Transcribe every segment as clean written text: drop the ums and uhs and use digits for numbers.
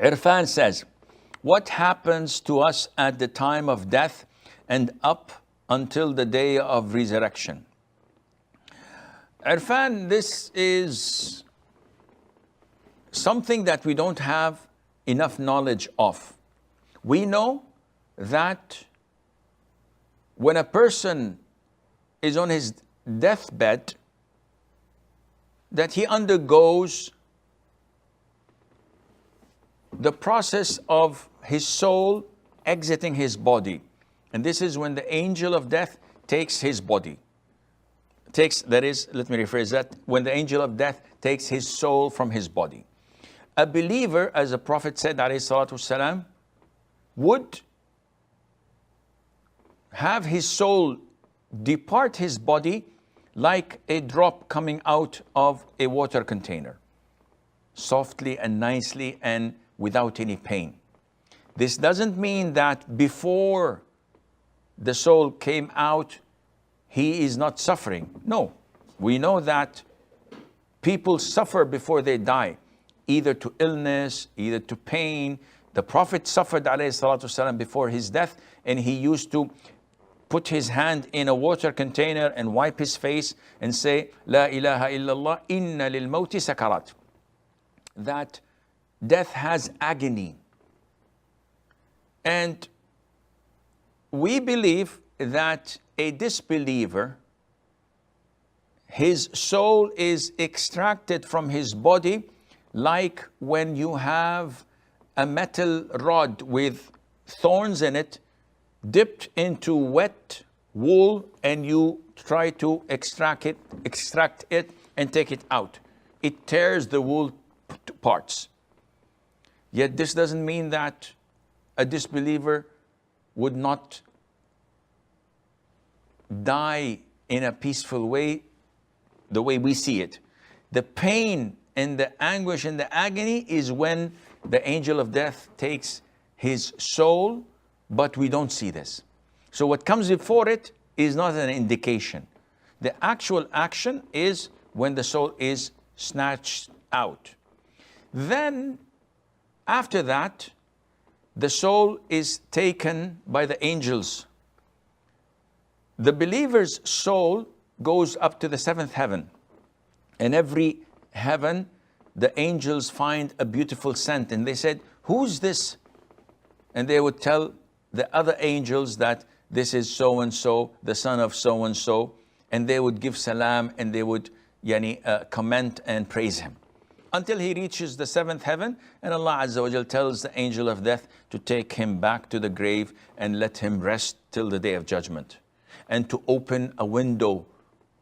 Irfan says, what happens to us at the time of death and up until the day of resurrection? Irfan, this is something that we don't have enough knowledge of. We know that when a person is on his deathbed, that he undergoes the process of his soul exiting his body. And this is when the angel of death takes his body. Let me rephrase that. When the angel of death takes his soul from his body. A believer, as the Prophet said, alayhi salatu wasalam, would have his soul depart his body like a drop coming out of a water container, softly and nicely and without any pain. This doesn't mean that before the soul came out, he is not suffering. No, we know that people suffer before they die, either to illness, either to pain. The Prophet suffered alayhi salatu wasalam before his death, and he used to put his hand in a water container and wipe his face and say, La ilaha illallah, inna lil mawti sakarat. That death has agony. And we believe that a disbeliever, his soul is extracted from his body like when you have a metal rod with thorns in it, dipped into wet wool, and you try to extract it and take it out. It tears the wool to parts. Yet this doesn't mean that a disbeliever would not die in a peaceful way, the way we see it. The pain and the anguish and the agony is when the angel of death takes his soul, but we don't see this. So what comes before it is not an indication. The actual action is when the soul is snatched out. Then, after that, the soul is taken by the angels. The believer's soul goes up to the seventh heaven. In every heaven, the angels find a beautiful scent, and they said, who's this? And they would tell the other angels that this is so-and-so, the son of so-and-so, and they would give salam, and they would comment and praise him. Until he reaches the seventh heaven, and Allah Azza wa Jal tells the angel of death to take him back to the grave and let him rest till the day of judgment, and to open a window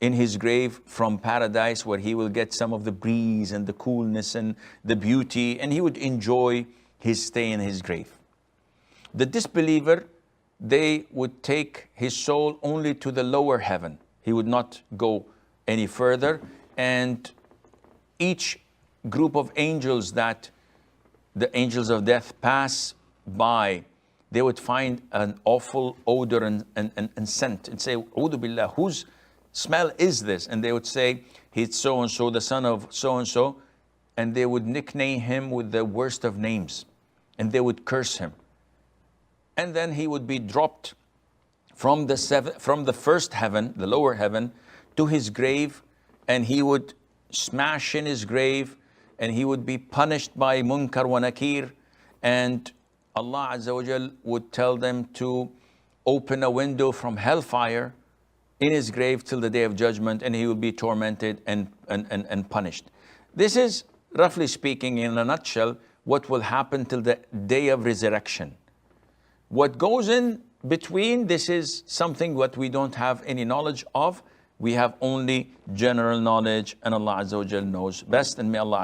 in his grave from paradise where he will get some of the breeze and the coolness and the beauty, and he would enjoy his stay in his grave. The disbeliever, they would take his soul only to the lower heaven. He would not go any further, and each group of angels that the angels of death pass by, they would find an awful odor and scent and say, Audu billah, whose smell is this? And they would say, he's so-and-so, the son of so-and-so, and they would nickname him with the worst of names, and they would curse him. And then he would be dropped from the first heaven, the lower heaven, to his grave, and he would smash in his grave, and he would be punished by Munkar wa Nakir, and Allah Azza wa Jal would tell them to open a window from hellfire in his grave till the day of judgment, and he will be tormented and punished. This is, roughly speaking, in a nutshell, what will happen till the day of resurrection. What goes in between, this is something what we don't have any knowledge of. We have only general knowledge, and Allah Azza wa Jal knows best, and may Allah